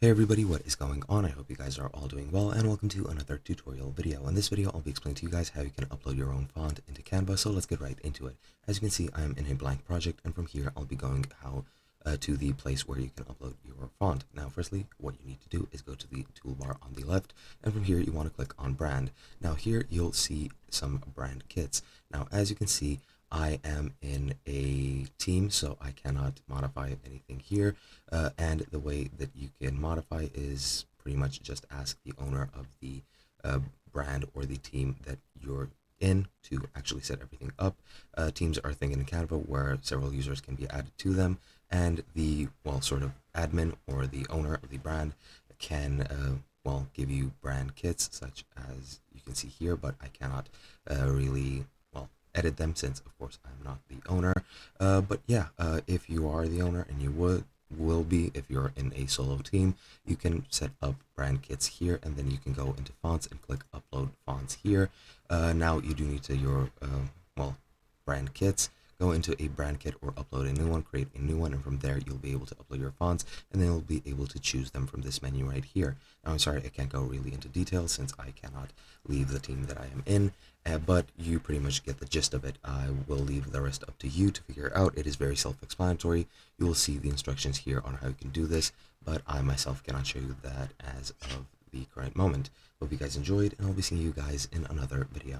Hey everybody, what is going on? I hope you guys are all doing well, and welcome to another tutorial video. In this video, I'll be explaining to you guys how you can upload your own font into Canva, so let's get right into it. As you can see, I am in a blank project, and from here, I'll be going to the place where you can upload your font. Now, firstly, what you need to do is go to the toolbar on the left, and from here, you want to click on brand. Now, here, you'll see some brand kits. Now, as you can see, I am in a team, so I cannot modify anything here. And the way that you can modify is pretty much just ask the owner of the brand or the team that you're in to actually set everything up. Teams are a thing in Canva where several users can be added to them, and the, well, sort of admin or the owner of the brand can, well, give you brand kits such as you can see here, but I cannot really, well, edit them since of course I'm not the owner. But yeah, if you are the owner, and you will be if you're in a solo team, you can set up brand kits here, and then you can go into fonts and click upload fonts here. Now you do need to your well, brand kits, go into a brand kit or upload a new one, create a new one, and from there you'll be able to upload your fonts, and then you'll be able to choose them from this menu right here. Now I'm sorry I can't go really into details since I cannot leave the team that I am in, but you pretty much get the gist of it. I will leave the rest up to you to figure out. It is very self-explanatory. You will see the instructions here on how you can do this, but I myself cannot show you that as of the current moment. Hope you guys enjoyed, and I'll be seeing you guys in another video.